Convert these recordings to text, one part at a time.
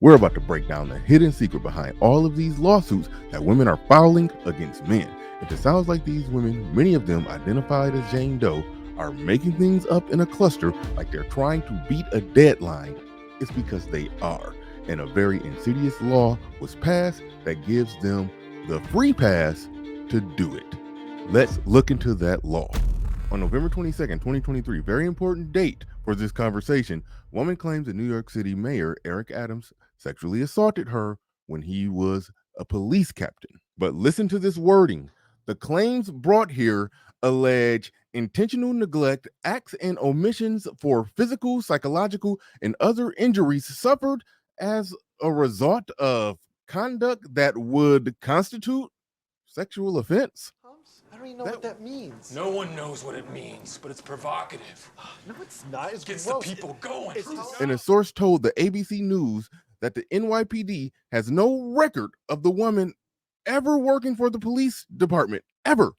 We're about to break down the hidden secret behind all of these lawsuits that women are filing against men. If it sounds like these women, many of them identified as Jane Doe, are making things up in a cluster like they're trying to beat a deadline, it's because they are. And a very insidious law was passed that gives them the free pass to do it. Let's look into that law. On November 22nd, 2023, very important date for this conversation, woman claims that New York City Mayor Eric Adams sexually assaulted her when he was a police captain. But listen to this wording. The claims brought here allege intentional neglect, acts and omissions for physical, psychological, and other injuries suffered as a result of conduct that would constitute sexual offense. I don't even know what that means. No one knows what it means, but it's provocative. No, it's not. It Gets the people going. And a source told the ABC News that the NYPD has no record of the woman ever working for the police department, ever.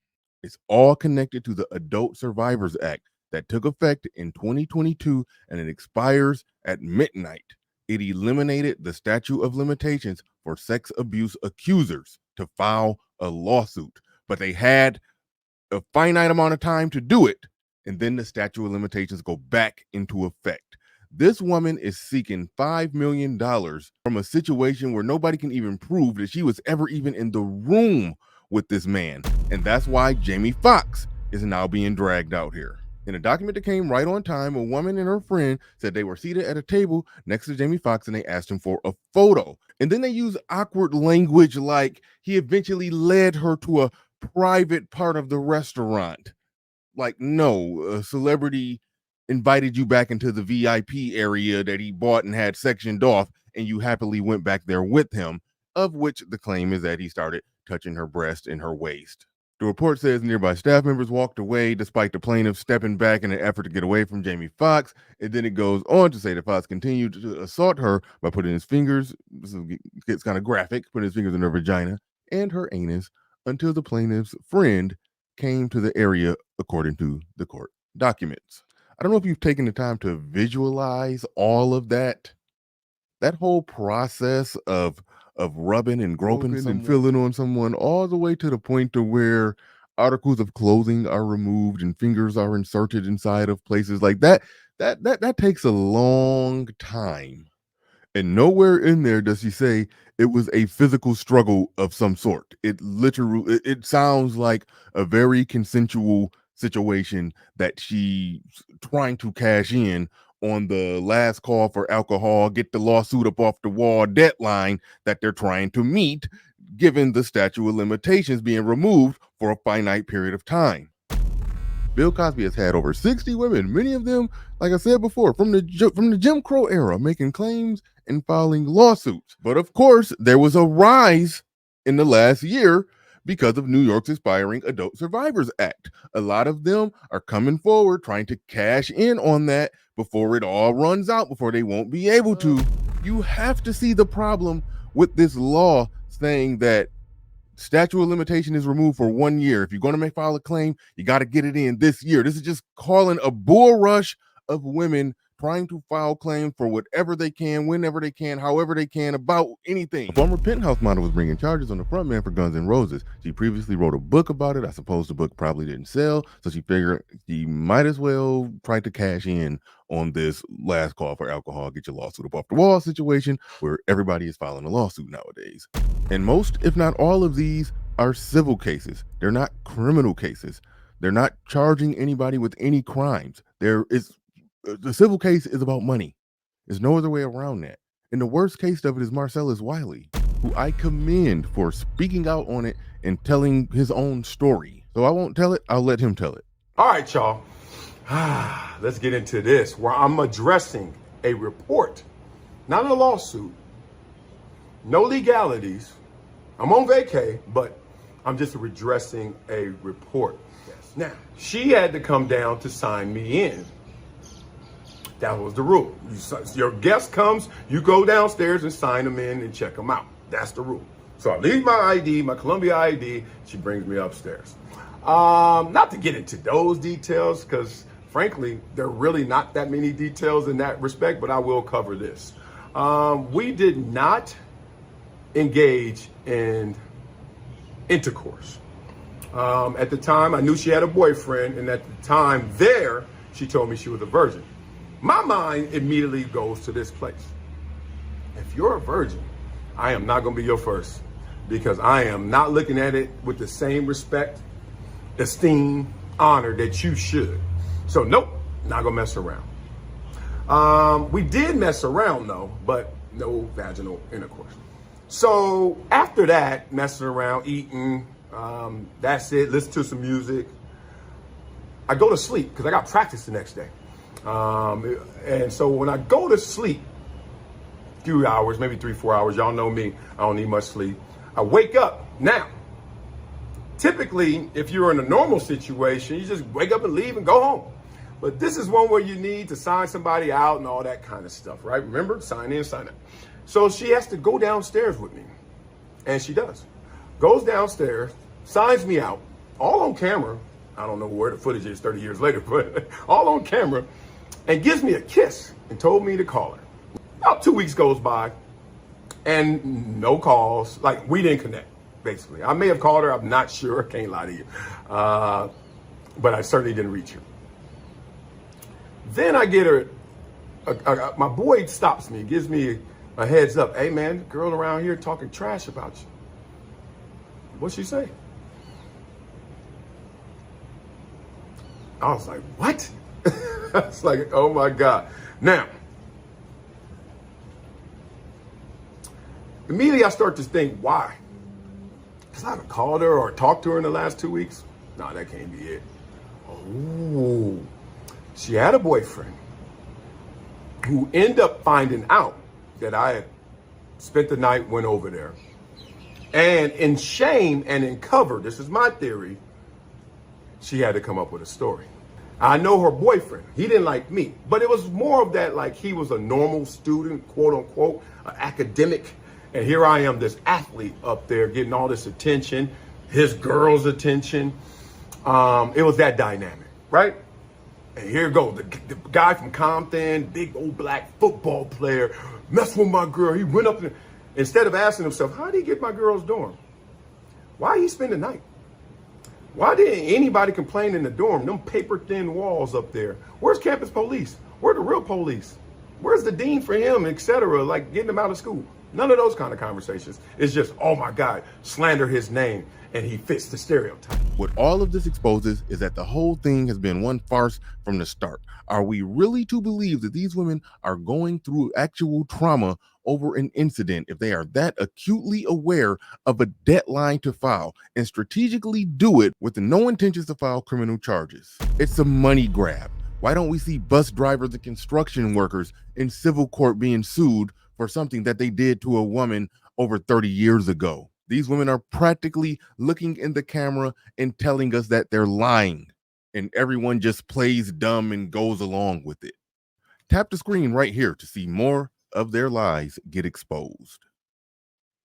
It's all connected to the Adult Survivors Act that took effect in 2022, and it expires at midnight. It eliminated the statute of limitations for sex abuse accusers to file a lawsuit, but they had a finite amount of time to do it, and then the statute of limitations go back into effect. This woman is seeking $5 million from a situation where nobody can even prove that she was ever even in the room with this man. And that's why Jamie Foxx is now being dragged out here. In a document that came right on time, a woman and her friend said they were seated at a table next to Jamie Foxx and they asked him for a photo. And then they use awkward language like he eventually led her to a private part of the restaurant. Like, no, a celebrity invited you back into the VIP area that he bought and had sectioned off, and you happily went back there with him, of which the claim is that he started touching her breast and her waist. The report says nearby staff members walked away despite the plaintiff stepping back in an effort to get away from Jamie Foxx. And then it goes on to say that Foxx continued to assault her by putting his fingers, this gets kind of graphic, putting his fingers in her vagina and her anus until the plaintiff's friend came to the area, according to the court documents. I don't know if you've taken the time to visualize all of that. That whole process of rubbing and groping and feeling on someone, all the way to the point to where articles of clothing are removed and fingers are inserted inside of places like that. That takes a long time. And nowhere in there does she say it was a physical struggle of some sort. It sounds like a very consensual situation that she's trying to cash in on the last call for alcohol, get the lawsuit up off the wall deadline that they're trying to meet, given the statute of limitations being removed for a finite period of time. Bill Cosby has had over 60 women, many of them, like I said before, from the Jim Crow era, making claims and filing lawsuits. But of course, there was a rise in the last year because of New York's expiring Adult Survivors Act. A lot of them are coming forward trying to cash in on that before it all runs out, before they won't be able to. You have to see the problem with this law saying that statute of limitation is removed for 1 year. If you're going to file a claim, you got to get it in this year. This is just calling a bull rush of women trying to file claims for whatever they can, whenever they can, however they can, about anything. A former penthouse model was bringing charges on the front man for Guns N' Roses. She previously wrote a book about it. I suppose the book probably didn't sell, so she figured she might as well try to cash in on this last call for alcohol, get your lawsuit up off the wall situation where everybody is filing a lawsuit nowadays. And most, if not all of these, are civil cases. They're not criminal cases. They're not charging anybody with any crimes. The civil case is about money. There's no other way around that. And the worst case of it is Marcellus Wiley, who I commend for speaking out on it and telling his own story. So I won't tell it, I'll let him tell it. All right, y'all. Let's get into this, where I'm addressing a report, not a lawsuit, no legalities. I'm on vacay, but I'm just addressing a report. Yes. Now, she had to come down to sign me in. That was the rule. Your guest comes, you go downstairs and sign them in and check them out. That's the rule. So I leave my ID, my Columbia ID. She brings me upstairs. Not to get into those details, because frankly, there are really not that many details in that respect, but I will cover this. We did not engage in intercourse. At the time, I knew she had a boyfriend, and at the time there, she told me she was a virgin. My mind immediately goes to this place. If you're a virgin, I am not going to be your first, because I am not looking at it with the same respect, esteem, honor that you should. So nope, not going to mess around. We did mess around though, but no vaginal intercourse. So after that, messing around, eating, that's it, listen to some music, I go to sleep because I got practice the next day. And so when I go to sleep, a few hours, maybe 3-4 hours, y'all know me, I don't need much sleep. I wake up. Now, typically, if you're in a normal situation, you just wake up and leave and go home. But this is one where you need to sign somebody out and all that kind of stuff, right? Remember, sign in, sign out. So she has to go downstairs with me, and she does. Goes downstairs, signs me out, all on camera. I don't know where the footage is 30 years later, but all on camera, and gives me a kiss and told me to call her. About 2 weeks goes by, and no calls. Like, we didn't connect, basically. I may have called her, I'm not sure, can't lie to you. But I certainly didn't reach her. Then I get her, my boy stops me, gives me a heads up. Hey man, the girl around here talking trash about you. What'd she say? I was like, what? I was like, oh my God. Now, immediately I start to think, why? Because I haven't called her or talked to her in the last 2 weeks. No, that can't be it. Oh, she had a boyfriend who ended up finding out that I had spent the night, went over there. And in shame and in cover, this is my theory, she had to come up with a story. I know her boyfriend, he didn't like me, but it was more of that, like he was a normal student, quote unquote, an academic. And here I am, this athlete up there getting all this attention, his girl's attention. It was that dynamic, right? And here goes the guy from Compton, big old black football player, messed with my girl. He went up there. Instead of asking himself, how did he get my girl's dorm? Why he spend the night? Why didn't anybody complain in the dorm? Them paper thin walls up there. Where's campus police? Where the real police? Where's the dean for him, etc.? Like getting him out of school. None of those kind of conversations. It's just, oh my God, slander his name and he fits the stereotype. What all of this exposes is that the whole thing has been one farce from the start. Are we really to believe that these women are going through actual trauma over an incident if they are that acutely aware of a deadline to file and strategically do it with no intentions to file criminal charges? It's a money grab. Why don't we see bus drivers and construction workers in civil court being sued for something that they did to a woman over 30 years ago? These women are practically looking in the camera and telling us that they're lying, and everyone just plays dumb and goes along with it. Tap the screen right here to see more of their lies get exposed.